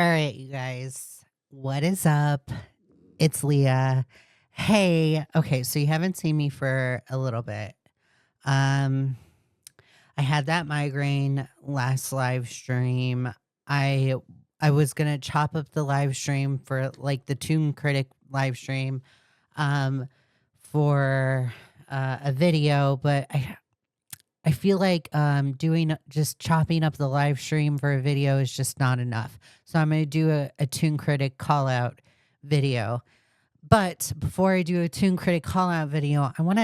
All right, you guys. What is up? It's Leigha. Hey, okay, so you haven't seen me for a little bit. I had that migraine last live stream. I was gonna chop up the live stream for like the Toon Critic live stream for a video, but I feel like doing just chopping up the live stream for a video is just not enough. So I'm going to do a Toon Critic call out video. But before I do a Toon Critic call out video, I want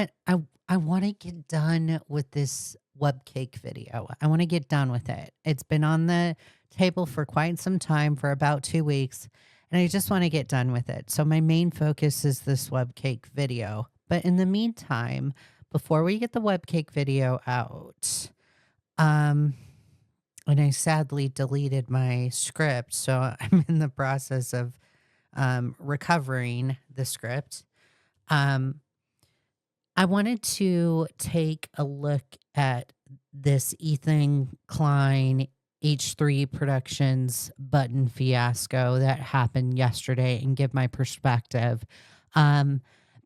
to get done with this webcake video. I want to get done with it. It's been on the table for quite some time, for about 2 weeks, and I just want to get done with it. So my main focus is this webcake video. But in the meantime, before we get the webcake video out, and I sadly deleted my script, so I'm in the process of recovering the script. I wanted to take a look at this Ethan Klein H3 Productions button fiasco that happened yesterday and give my perspective.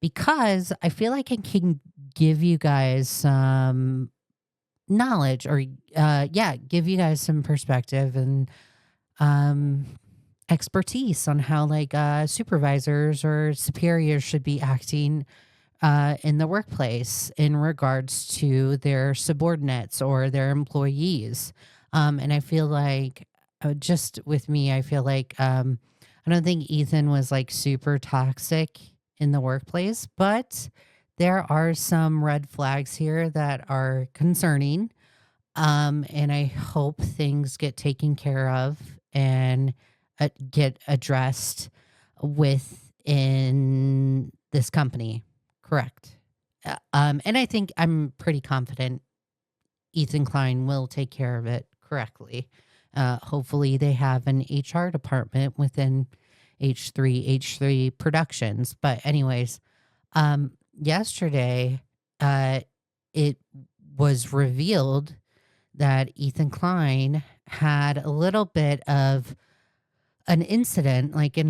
Because I feel like I can give you guys some knowledge or give you guys some perspective and expertise on how like supervisors or superiors should be acting in the workplace in regards to their subordinates or their employees. And I feel like just with me, I feel like I don't think Ethan was like super toxic in the workplace, but there are some red flags here that are concerning. And I hope things get taken care of and get addressed within this company. Correct. And I think I'm pretty confident Ethan Klein will take care of it correctly. Hopefully they have an HR department within H3 Productions. But anyways, yesterday, it was revealed that Ethan Klein had a little bit of an incident, like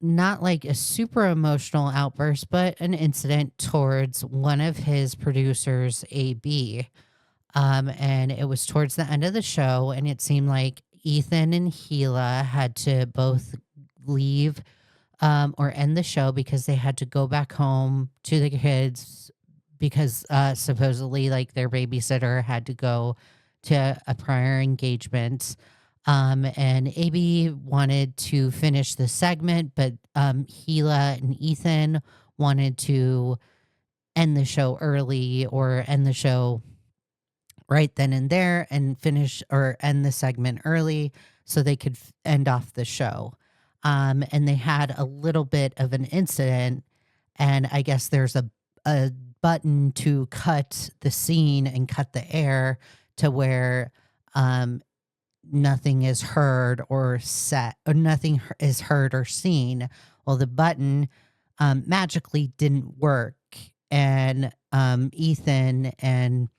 not like a super emotional outburst, but an incident towards one of his producers, AB. And it was towards the end of the show, and it seemed like Ethan and Gila had to both leave or end the show because they had to go back home to the kids because supposedly like their babysitter had to go to a prior engagement. And AB wanted to finish the segment, but Gila and Ethan wanted to end the show early or end the show right then and there and finish or end the segment early so they could end off the show. And they had a little bit of an incident, and I guess there's a button to cut the scene and cut the air to where nothing is heard or set, or nothing is heard or seen. Well, the button magically didn't work, and Ethan and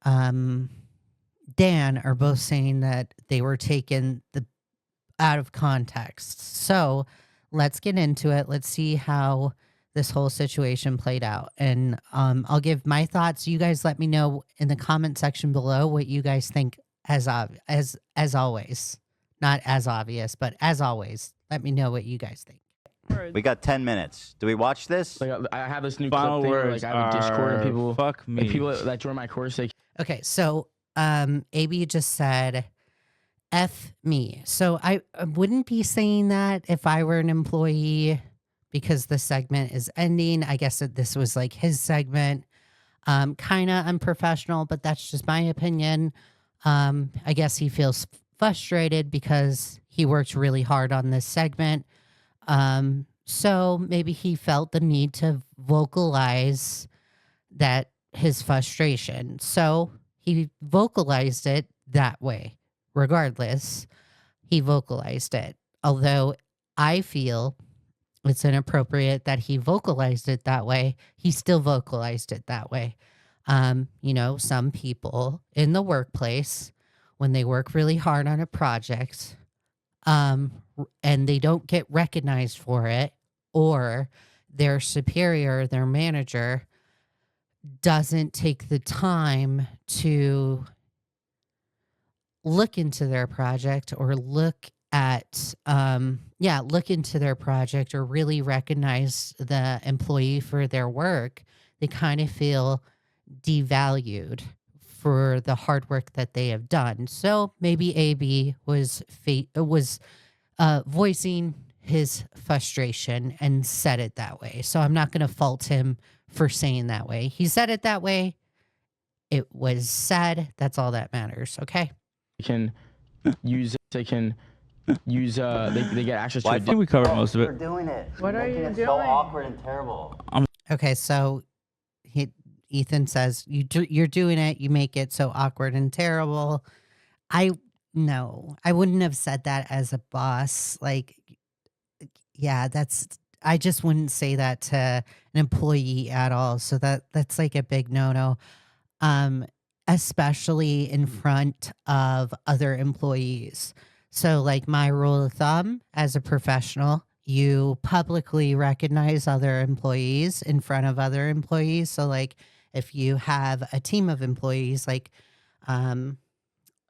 Dan are both saying that they were taken out of context. So let's get into it. Let's see how this whole situation played out. And I'll give my thoughts. You guys let me know in the comment section below what you guys think as always. Not as obvious, but as always. Let me know what you guys think. We got 10 minutes. Do we watch this? Like I have this new Final clip thing where, words like I have a Discord and people fuck me. like people that join my course. Like, Okay, so AB just said F me. So I wouldn't be saying that if I were an employee because the segment is ending. I guess that this was like his segment. Kind of unprofessional, but that's just my opinion. I guess he feels frustrated because he worked really hard on this segment. So maybe he felt the need to vocalize that his frustration. So he vocalized it that way. Regardless, he vocalized it. Although I feel it's inappropriate that he vocalized it that way, he still vocalized it that way. You know, some people in the workplace, when they work really hard on a project, and they don't get recognized for it, or their superior, their manager, doesn't take the time to look into their project or look into their project or really recognize the employee for their work, they kind of feel devalued for the hard work that they have done. So maybe AB was voicing his frustration and said it that way. So I'm not going to fault him for saying that way. He said it that way. It was said. That's all that matters. Okay. They can use they get access to. I think we covered most of You're it. doing it. What are Making you it doing? so awkward and terrible. Okay, so Ethan says you're doing it. You make it so awkward and terrible. I wouldn't have said that as a boss. Like, yeah, I just wouldn't say that to an employee at all. So that's like a big no-no. Especially in front of other employees. So like my rule of thumb as a professional, you publicly recognize other employees in front of other employees. So like if you have a team of employees, like for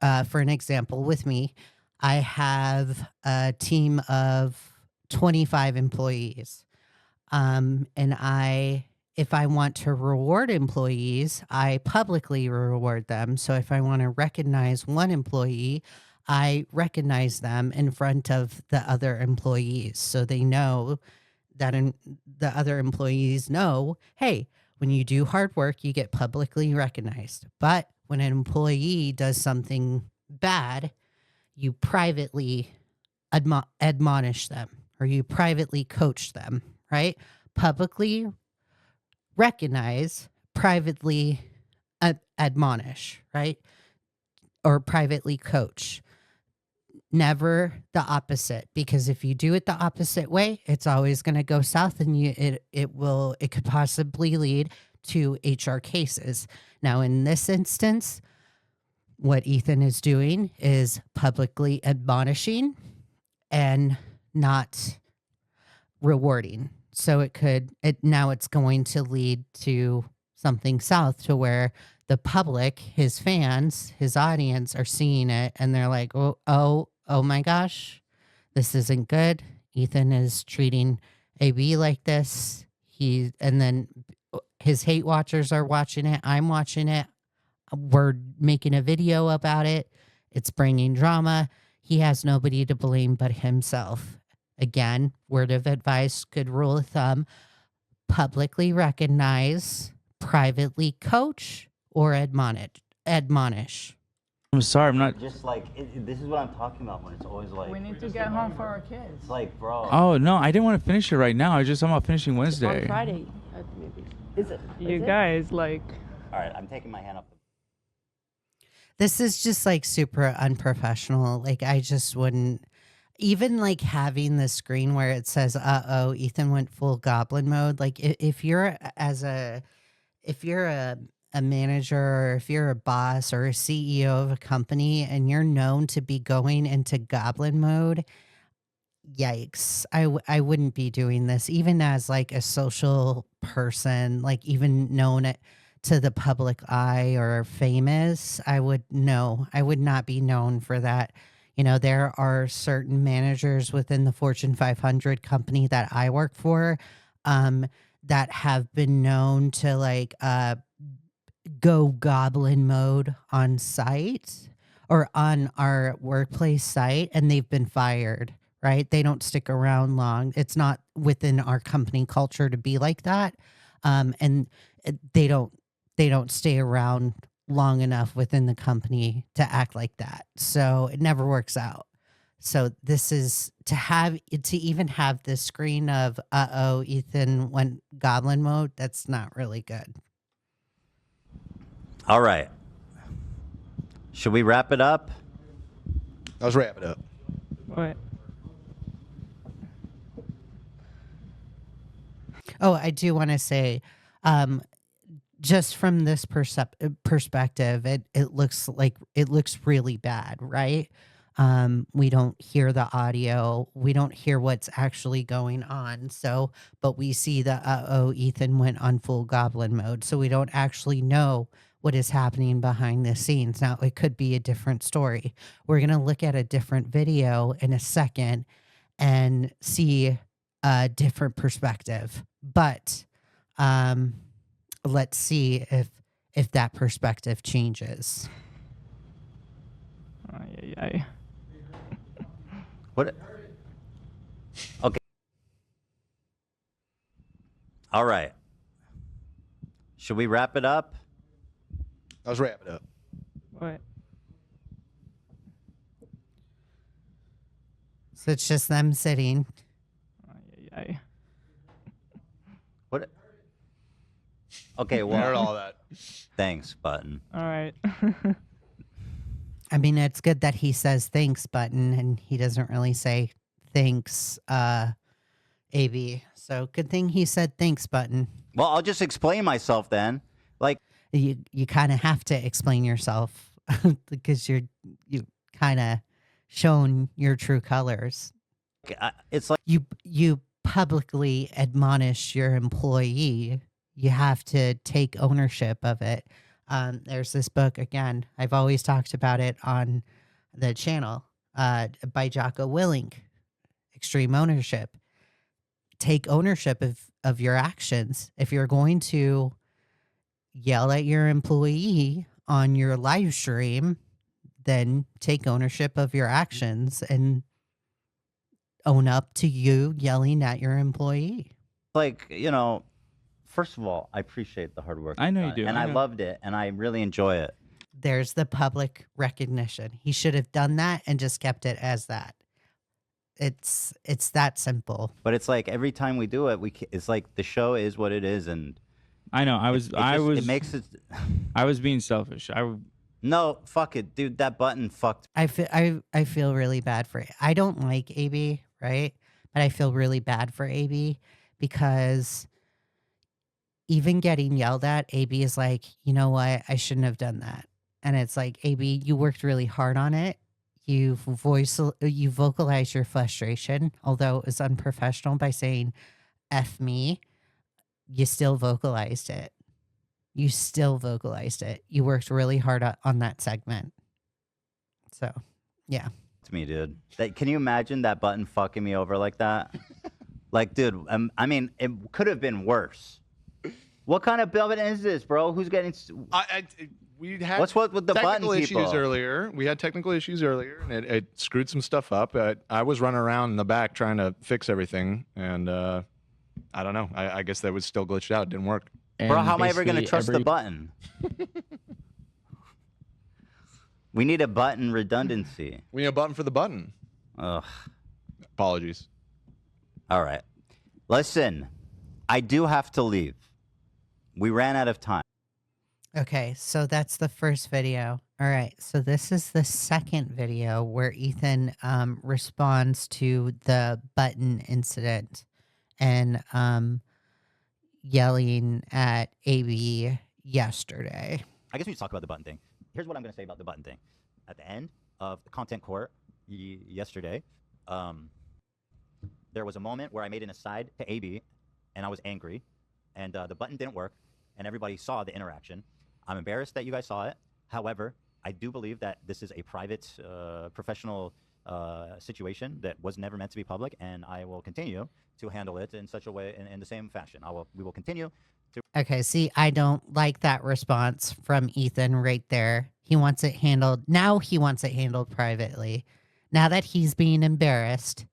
an example with me, I have a team of 25 employees. And if I want to reward employees, I publicly reward them. So if I want to recognize one employee, I recognize them in front of the other employees. So they know that the other employees know, hey, when you do hard work, you get publicly recognized. But when an employee does something bad, you privately admonish them or you privately coach them, right? Publicly recognize, privately admonish, right? Or privately coach. Never the opposite, because if you do it the opposite way, it's always going to go south, and it could possibly lead to HR cases. Now, in this instance, what Ethan is doing is publicly admonishing and not rewarding. So now it's going to lead to something south, to where the public, his fans, his audience are seeing it and they're like, oh my gosh, this isn't good. Ethan is treating AB like this. And then his hate watchers are watching it. I'm watching it. We're making a video about it. It's bringing drama. He has nobody to blame but himself. Again, word of advice, good rule of thumb, publicly recognize, privately coach, or admonish. I'm sorry, I'm not. Just like, this is what I'm talking about when it's always like. We need to get home for our kids. It's like, bro. Oh no, I didn't want to finish it right now. I'm about finishing Wednesday. On Friday, maybe. Is it? You guys, like. All right, I'm taking my hand off. This is just like super unprofessional. Like I just wouldn't. Even like having the screen where it says, Ethan went full goblin mode. Like if you're a manager, or if you're a boss or a CEO of a company and you're known to be going into goblin mode, yikes. I wouldn't be doing this, even as like a social person, like even known to the public eye or famous. I would not be known for that. You know, there are certain managers within the Fortune 500 company that I work for that have been known to like go goblin mode on site or on our workplace site, and they've been fired, right? They don't stick around long. It's not within our company culture to be like that. And they don't stay around long enough within the company to act like that. So it never works out. So this is to even have this screen of, Ethan went goblin mode. That's not really good. All right. Should we wrap it up? Let's wrap it up. What? Oh, I do want to say, just from this perspective, it looks really bad, right? We don't hear the audio. We don't hear what's actually going on. So, but we see the Ethan went on full goblin mode. So we don't actually know what is happening behind the scenes. Now, it could be a different story. We're going to look at a different video in a second and see a different perspective. But let's see if that perspective changes. Ay, ay, ay. What? Okay. All right. Should we wrap it up? Let's wrap it up. What? So it's just them sitting. Ay, ay, ay. What? Okay, We heard well, all that. thanks, Button. All right. I mean, it's good that he says thanks, Button, and he doesn't really say thanks, AB. So good thing he said thanks, Button. Well, I'll just explain myself then. Like, You kind of have to explain yourself because you kind of shown your true colors. it's like, You publicly admonish your employee. You have to take ownership of it. There's this book, again, I've always talked about it on the channel, by Jocko Willink, Extreme Ownership. Take ownership of your actions. If you're going to yell at your employee on your live stream, then take ownership of your actions and own up to you yelling at your employee. you know, first of all, I appreciate the hard work. I know you've you done, do. And I I know. loved it, and I really enjoy it. There's the public recognition. He should have done that and just kept it as that. It's that simple. But it's like every time we do it, it's like the show is what it is, and I know. it makes it. I was being selfish. No, fuck it, dude. That button fucked. I feel really bad for it. I don't like AB, right? But I feel really bad for AB because even getting yelled at, AB is like, you know what? I shouldn't have done that. And it's like, AB, you worked really hard on it. You vocalized your frustration, although it was unprofessional by saying F me. You still vocalized it. You still vocalized it. You worked really hard on that segment. So, yeah. It's me, dude. Can you imagine that button fucking me over like that? Like, dude, I mean, it could have been worse. What kind of button is this, bro? Who's getting? We had What's with the button technical issues people? earlier. We had technical issues earlier, and it screwed some stuff up. I was running around in the back trying to fix everything, and I don't know. I guess that was still glitched out. It didn't work. Bro, how am I ever going to basically trust the button? We need a button redundancy. We need a button for the button. Ugh. Apologies. All right. Listen, I do have to leave. We ran out of time. Okay, so that's the first video. All right, so this is the second video where Ethan responds to the button incident and yelling at AB yesterday. I guess we need to talk about the button thing. Here's what I'm going to say about the button thing. At the end of the content court yesterday, there was a moment where I made an aside to AB, and I was angry, and the button didn't work, and everybody saw the interaction. I'm embarrassed that you guys saw it. However, I do believe that this is a private, professional situation that was never meant to be public, and I will continue to handle it in such a way, in the same fashion. We will continue to. Okay, see, I don't like that response from Ethan right there. He wants it handled. Now he wants it handled privately. Now that he's being embarrassed,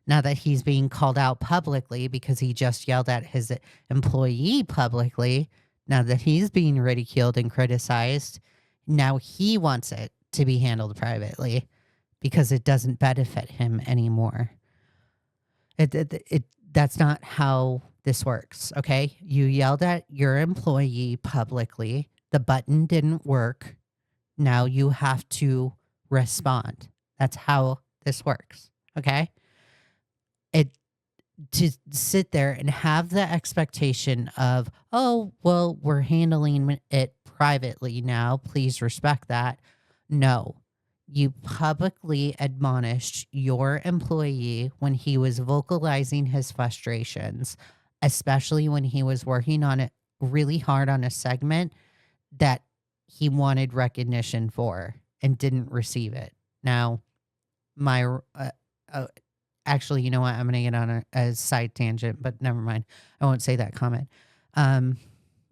now that he's being called out publicly because he just yelled at his employee publicly, now that he's being ridiculed and criticized, now he wants it to be handled privately because it doesn't benefit him anymore. That's not how this works, okay? You yelled at your employee publicly. The button didn't work. Now you have to respond. That's how this works, okay? To sit there and have the expectation of, oh, well, we're handling it privately now. Please respect that. No, You publicly admonished your employee when he was vocalizing his frustrations, especially when he was working on it really hard on a segment that he wanted recognition for and didn't receive it. Now, actually, you know what? I'm going to get on a side tangent, but never mind. I won't say that comment.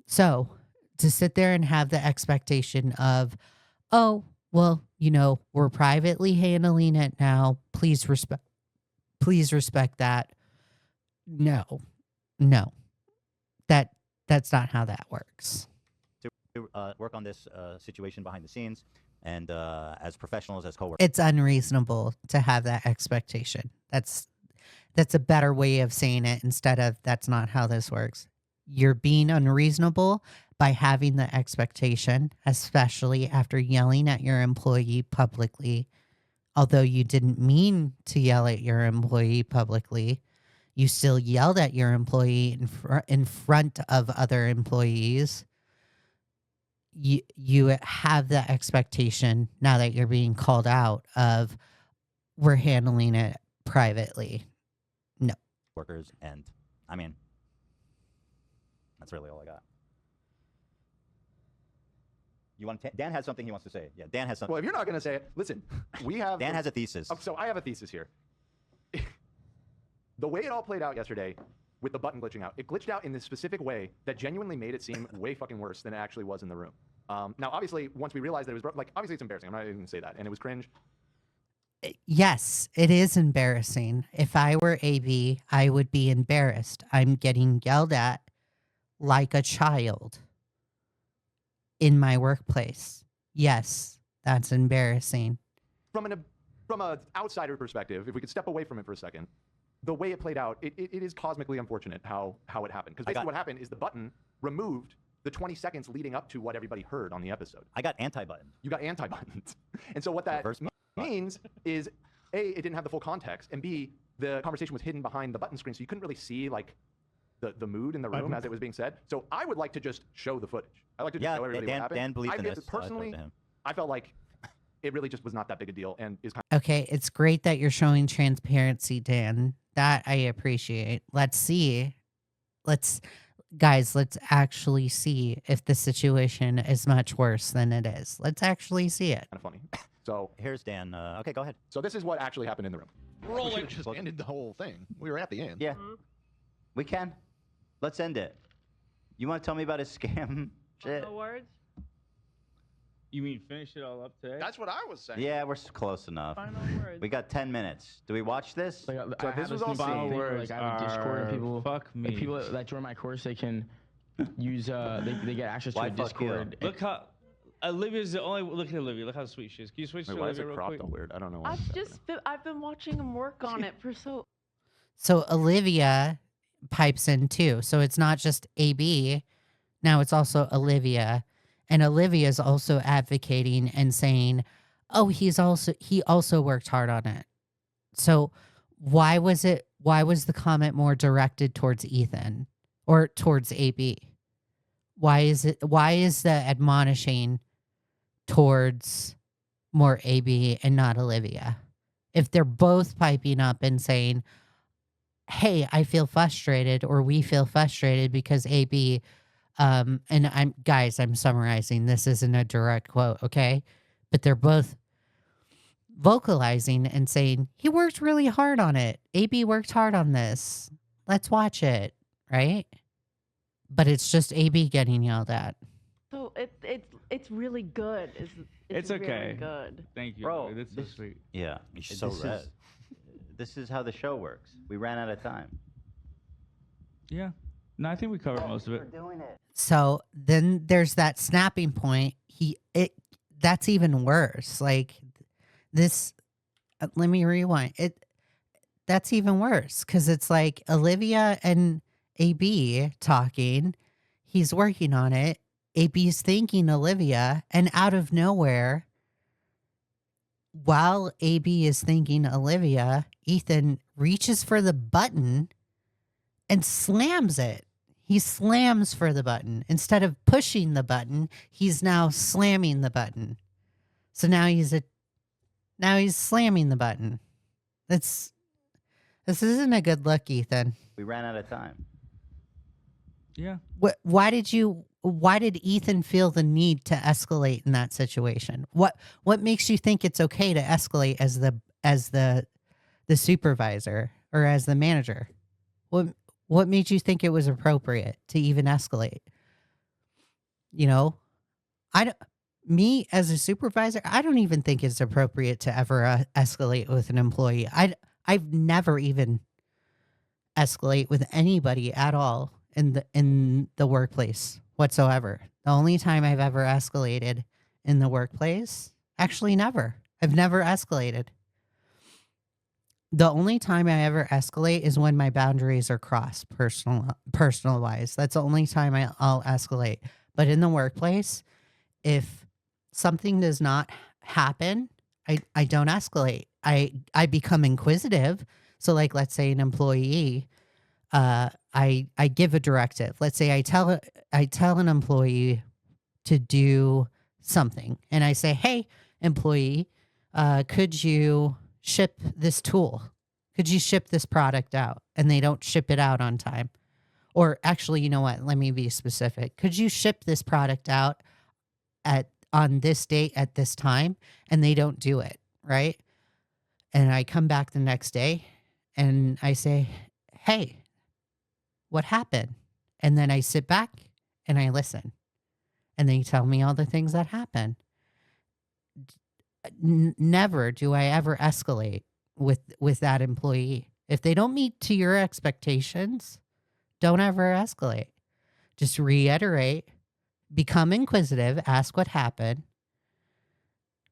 So to sit there and have the expectation of, oh, well, you know, we're privately handling it now. Please respect that. No, that's not how that works. To work on this situation behind the scenes, and as professionals, as coworkers. It's unreasonable to have that expectation. That's a better way of saying it instead of that's not how this works. You're being unreasonable by having the expectation, especially after yelling at your employee publicly. Although you didn't mean to yell at your employee publicly, you still yelled at your employee in front of other employees. You have the expectation now that you're being called out of we're handling it privately. No. Workers, and I mean, that's really all I got. You want Dan has something he wants to say. Yeah, Dan has something. Well, if you're not going to say it, listen, we have... Dan has a thesis. So I have a thesis here. The way it all played out yesterday with the button glitching out, it glitched out in this specific way that genuinely made it seem way fucking worse than it actually was in the room. Now, obviously, once we realized that it was broken, like, obviously it's embarrassing. I'm not even going to say that. And it was cringe. Yes, it is embarrassing. If I were AB, I would be embarrassed. I'm getting yelled at like a child in my workplace. Yes, that's embarrassing. From an outsider perspective, if we could step away from it for a second, the way it played out, it is cosmically unfortunate how it happened. Because basically what happened is the button removed the 20 seconds leading up to what everybody heard on the episode. I got anti-buttoned. You got anti-buttoned. And so what that means is, A, it didn't have the full context, and B, the conversation was hidden behind the button screen, so you couldn't really see like the mood in the room as it was being said. So I would like to just show the footage. I'd like to just show everybody what happened. Dan believed in this. Personally, I felt like it really just was not that big a deal, and is kind Okay, it's great that you're showing transparency, Dan. That I appreciate. Let's see. Let's actually see if the situation is much worse than it is. Let's actually see it. of funny. So Here's Dan. Okay, go ahead. So this is what actually happened in the room. We should have just ended the whole thing. We were at the end. Yeah, we can. Let's end it. You want to tell me about his scam shit? No words. You mean finish it all up today? That's what I was saying. Yeah, we're close enough. Final words. We got 10 minutes. Do we watch this? Like, So this was all final seen. words. Like I have a Discord and people. Fuck me. Like people that join my course, they can use. They get access to Why a fuck you? Discord. Look how Olivia's the only. Look at Olivia. Look how sweet she is. Can you switch Wait, to why is Olivia it real cropped quick? all weird? I don't know. Why. I've been watching him work on it for so. So Olivia pipes in too. So it's not just AB. Now it's also Olivia. And Olivia is also advocating and saying, oh, he also worked hard on it. So why was the comment more directed towards Ethan or towards AB? Why is the admonishing towards more AB and not Olivia? If they're both piping up and saying, hey, I feel frustrated, or we feel frustrated because AB, and I'm summarizing, this isn't a direct quote, okay? But they're both vocalizing and saying, he worked really hard on it. AB worked hard on this. Let's watch it, right? But it's just AB getting yelled at. So it's really good. It's really okay. good. Thank you, Bro, Olivia. That's so sweet. Yeah, He's so red. This is how the show works. We ran out of time. Yeah. No, I think we covered most of it. So then there's that snapping point. That's even worse. Like this, let me rewind. That's even worse because it's like Olivia and AB talking. He's working on it. AB's thanking Olivia, and out of nowhere, while AB is thanking Olivia, Ethan reaches for the button and slams it. He slams for the button. Instead of pushing the button, he's now slamming the button. So now he's Now he's slamming the button. This isn't a good look, Ethan. We ran out of time. Yeah. Why did Ethan feel the need to escalate in that situation? What makes you think it's okay to escalate as the supervisor or as the manager? What made you think it was appropriate to even escalate? You know, me as a supervisor, I don't even think it's appropriate to ever escalate with an employee. I've never even escalate with anybody at all in the workplace whatsoever. The only time I've ever escalated in the workplace, actually never. I've never escalated. The only time I ever escalate is when my boundaries are crossed, personal wise. That's the only time I'll escalate. But in the workplace, if something does not happen, I don't escalate. I become inquisitive. So like, let's say an employee, I give a directive. Let's say I tell an employee to do something, and I say, "Hey, employee, could you ship this tool? Could you ship this product out?" And they don't ship it out on time. Or actually, you know what? Let me be specific. Could you ship this product out on this date at this time? And they don't do it, right? And I come back the next day and I say, "Hey, what happened?" And then I sit back and I listen. And they tell me all the things that happen. Never do I ever escalate with that employee. If they don't meet to your expectations, don't ever escalate. Just reiterate, become inquisitive, ask what happened,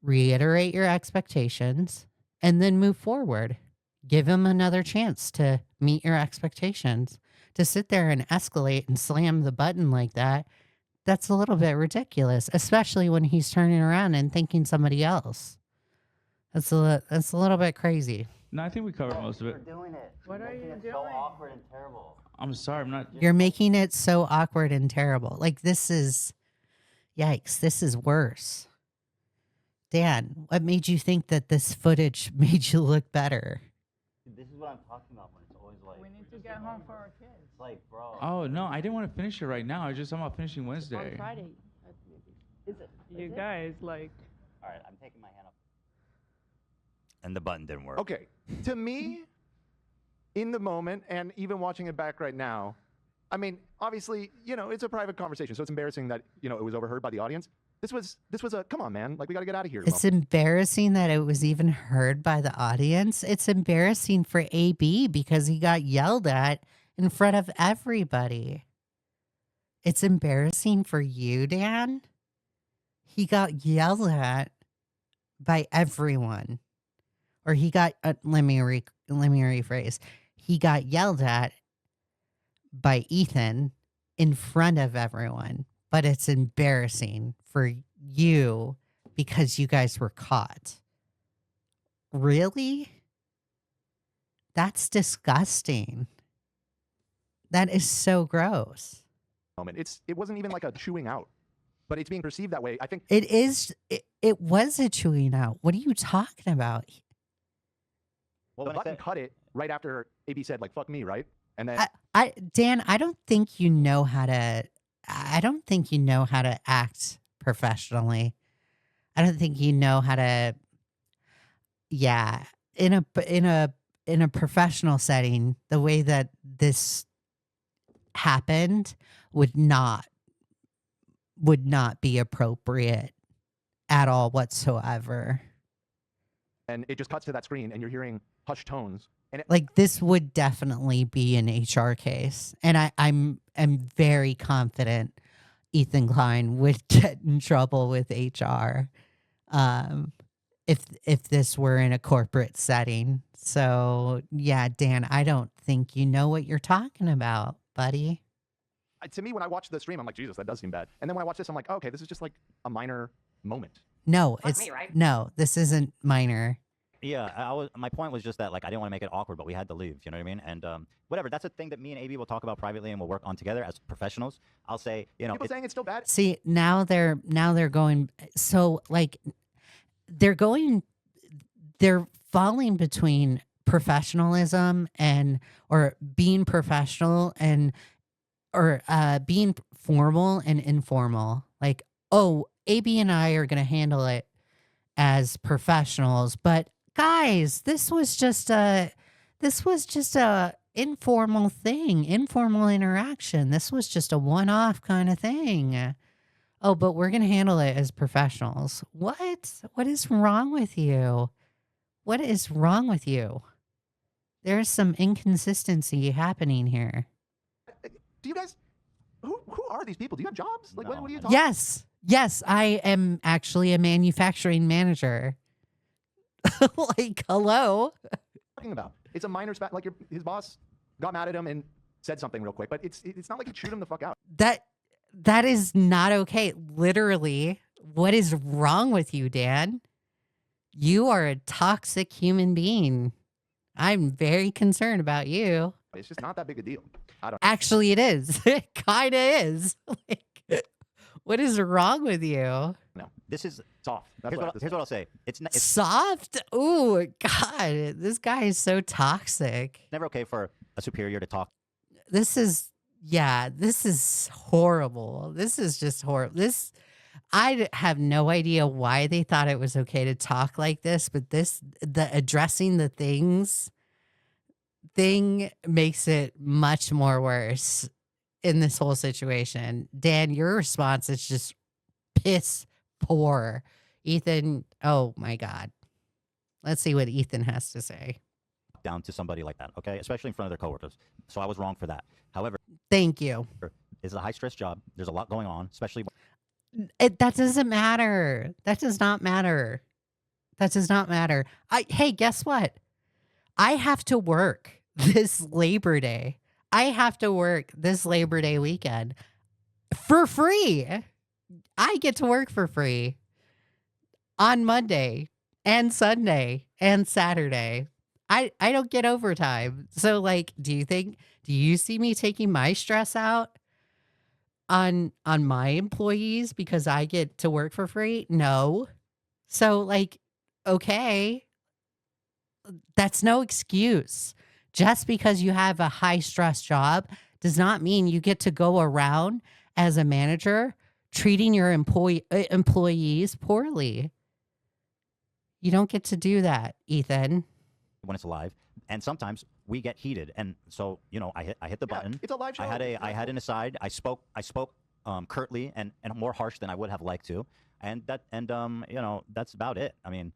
reiterate your expectations, and then move forward. Give them another chance to meet your expectations. To sit there and escalate and slam the button like that, that's a little bit ridiculous, especially when he's turning around and thinking somebody else. That's a little bit crazy. No, I think we covered most of it. Doing it. What are you So doing? awkward and terrible. I'm sorry, I'm not. You're making it so awkward and terrible. Like, this is, yikes, this is worse. Dan, what made you think that this footage made you look better? This is what I'm talking about when it's always like. We need to get home for our kids. It's like, bro. Oh no, I didn't want to finish it right now. I just I'm about finishing Wednesday. On Friday. Is it? You guys, like, All right, I'm taking my hand up. And the button didn't work. Okay, to me, in the moment, and even watching it back right now, I mean, obviously, you know, it's a private conversation, so it's embarrassing that, you know, it was overheard by the audience. This was a, come on, man, like, we got to get out of here. It's embarrassing that it was even heard by the audience. It's embarrassing for AB because he got yelled at in front of everybody. It's embarrassing for you, Dan. He got yelled at by everyone. Or he got, let me rephrase. He got yelled at by Ethan in front of everyone. But it's embarrassing for you because you guys were caught. Really? That's disgusting. That is so gross. It wasn't even like a chewing out, but it's being perceived that way. I think It is. It was a chewing out. What are you talking about? the button cut it right after AB said, like, fuck me, right? And then Dan, I don't think you know how to. I don't think you know how to act professionally. I don't think you know how to. Yeah, in a professional setting, the way that this happened would not be appropriate at all whatsoever. and it just cuts to that screen, and you're hearing hushed tones. And it, Like, this would definitely be an HR case, and I'm very confident Ethan Klein would get in trouble with HR if this were in a corporate setting. So yeah, Dan, I don't think you know what you're talking about, buddy. to me, when I watch the stream, I'm like, Jesus, that does seem bad. And then when I watch this, I'm like, oh, okay, this is just like a minor moment. No, Fuck it's me, right? no, this isn't minor. Yeah, my point was just that, like, I didn't want to make it awkward, but we had to leave. You know what I mean? And whatever. That's a thing that me and AB will talk about privately, and we'll work on together as professionals. I'll say, you know, People saying it's still bad. See, now they're going, so like they're going they're falling between professionalism and or being professional and or being formal and informal. Like, oh, AB and I are going to handle it as professionals, but guys, this was just a informal thing, informal interaction. This was just a one-off kind of thing. Oh, but we're going to handle it as professionals. What? What is wrong with you? What is wrong with you? There's some inconsistency happening here. Do you guys? Who are these people? Do you have jobs? Like, No. what are you talking? Yes. Yes, I am actually a manufacturing manager. Like, hello. Talking about? It's a minor spat. Like his boss got mad at him and said something real quick, but it's not like he chewed him the fuck out. That is not okay. Literally, what is wrong with you, Dan? You are a toxic human being. I'm very concerned about you. It's just not that big a deal. I don't. Actually, it is. It kind of is. Like, what is wrong with you? No, This is soft. That's here's what I'll say. It's Soft? Ooh, God, this guy is so toxic. never okay for a superior to talk. This is horrible. This is just horrible. I have no idea why they thought it was okay to talk like this, but the addressing the thing makes it much more worse in this whole situation. Dan, your response is just piss poor. Ethan, oh my God. Let's see what Ethan has to say. Down to somebody like that, okay? Especially in front of their coworkers. So I was wrong for that. However, Thank you. it's a high-stress job. There's a lot going on, especially That doesn't matter. That does not matter. That does not matter. Hey, guess what? I have to work this Labor Day. I have to work this Labor Day weekend for free. I get to work for free on Monday and Sunday and Saturday. I don't get overtime. So, like, do you see me taking my stress out on my employees because I get to work for free? No. So, like, okay, that's no excuse. Just because you have a high stress job does not mean you get to go around as a manager treating your employees poorly. You don't get to do that, Ethan. when it's live, and sometimes we get heated, and so I hit the button. It's a live show. I had an aside. I spoke curtly and more harsh than I would have liked to, and that's about it. I mean,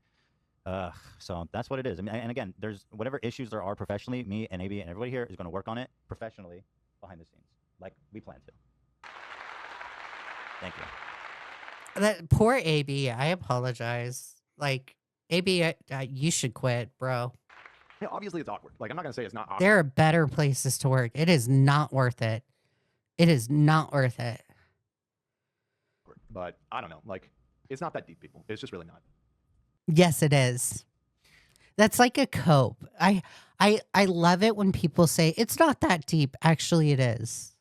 so that's what it is. I mean, and again, there's whatever issues there are professionally. Me and AB and everybody here is going to work on it professionally behind the scenes, like we plan to. Thank you. That poor AB. I apologize. Like, AB, you should quit, bro. Yeah, obviously it's awkward. Like, I'm not gonna say it's not awkward. There are better places to work. It is not worth it. It is not worth it. But I don't know. Like, it's not that deep, people. It's just really not. Yes, it is. That's like a cope. I love it when people say it's not that deep. Actually, it is.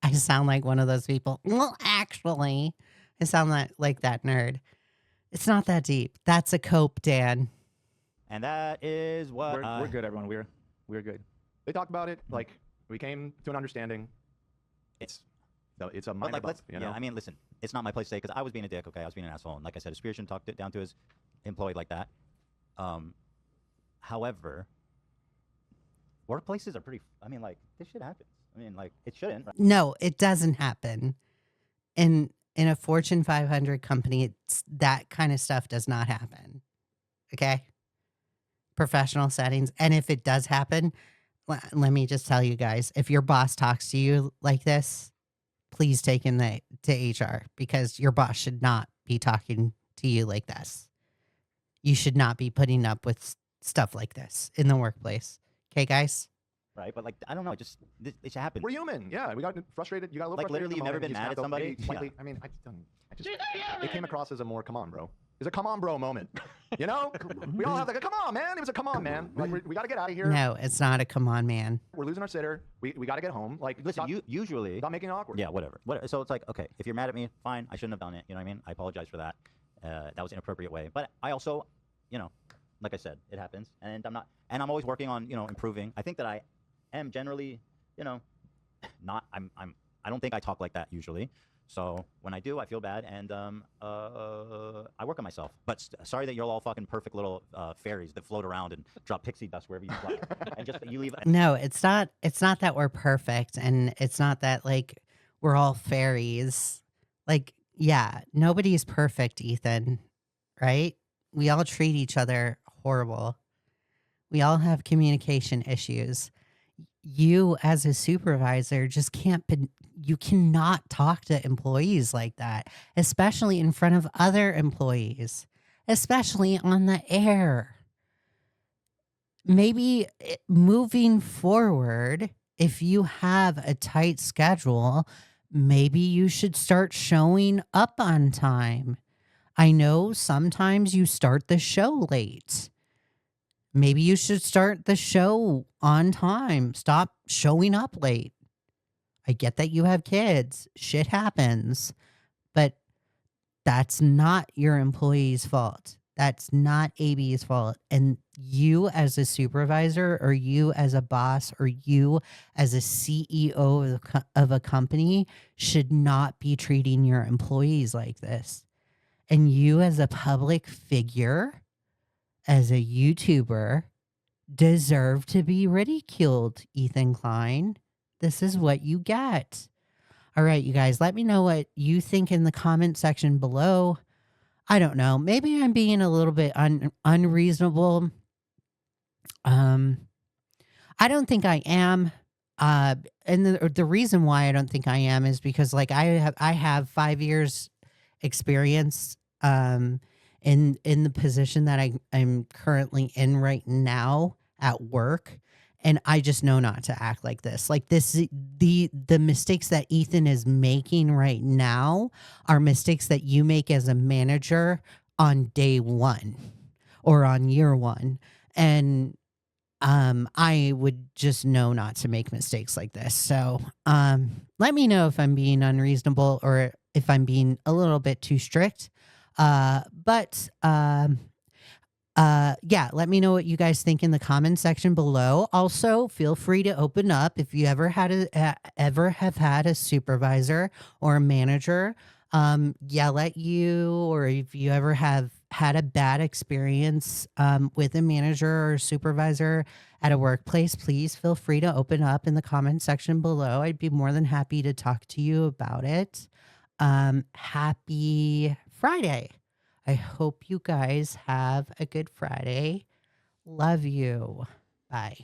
I sound like one of those people. Well, actually, I sound like that nerd. It's not that deep. That's a cope, Dan. And that is what We're good, everyone. We're good. They talked about it. Like, we came to an understanding. It's a minor bump, you know? Yeah, I mean, listen, it's not my place to say because I was being a dick. Okay, I was being an asshole, and like I said, a superior shouldn't talk down to his employee like that. However, workplaces are pretty. I mean, like, this shit happens. I mean, like, it shouldn't. Right? No, it doesn't happen. In a Fortune 500 company, that kind of stuff does not happen. Okay? Professional settings. And if it does happen, let me just tell you guys, if your boss talks to you like this, please take him to HR, because your boss should not be talking to you like this. You should not be putting up with stuff like this in the workplace. Okay, guys? Right, but like, I don't know, it should happen. We're human. Yeah, we got frustrated. You got a little Like, frustrated. literally, in the you've never moment. been You just mad at kinda go somebody? maybe slightly. I mean, it came across as a more come on, bro. It's a come on, bro moment. You know, we all have like a come on, man. It was a come on, man. Like, we got to get out of here. No, it's not a come on, man. We're losing our sitter. We got to get home. Like, Listen, usually. stop making it awkward. Yeah, whatever. So it's like, okay, if you're mad at me, fine. I shouldn't have done it. You know what I mean? I apologize for that. That was an inappropriate way. But I also, you know, like I said, it happens, and I'm always working on, you know, improving. I think that I am generally, you know, I don't think I talk like that usually. So when I do, I feel bad, and I work on myself. But sorry that you're all fucking perfect little fairies that float around and drop pixie dust wherever you fly, and just you leave. No, it's not. It's not that we're perfect, and it's not that like we're all fairies. Like, yeah, nobody's perfect, Ethan. Right? We all treat each other horrible. We all have communication issues. You as a supervisor just can't be, you cannot talk to employees like that, especially in front of other employees, especially on the air. Maybe moving forward, if you have a tight schedule, maybe you should start showing up on time. I know sometimes you start the show late. Maybe you should start the show on time. Stop showing up late. I get that you have kids. Shit happens. But that's not your employee's fault. That's not AB's fault. And you as a supervisor, or you as a boss, or you as a CEO of a company should not be treating your employees like this. And you as a public figure, as a YouTuber, deserve to be ridiculed, Ethan Klein. This is what you get. All right, you guys, let me know what you think in the comment section below. I don't know. Maybe I'm being a little bit unreasonable. I don't think I am. And the reason why I don't think I am is because, like, I have 5 years experience in the position that I'm currently in right now at work, and I just know not to act like this. Like this, the mistakes that Ethan is making right now are mistakes that you make as a manager on day one or on year one, and I would just know not to make mistakes like this. So let me know if I'm being unreasonable or if I'm being a little bit too strict. Yeah, let me know what you guys think in the comment section below. Also, feel free to open up if you ever have had a supervisor or a manager yell at you, or if you ever have had a bad experience with a manager or supervisor at a workplace, please feel free to open up in the comment section below. I'd be more than happy to talk to you about it. Happy Friday. I hope you guys have a good Friday. Love you. Bye.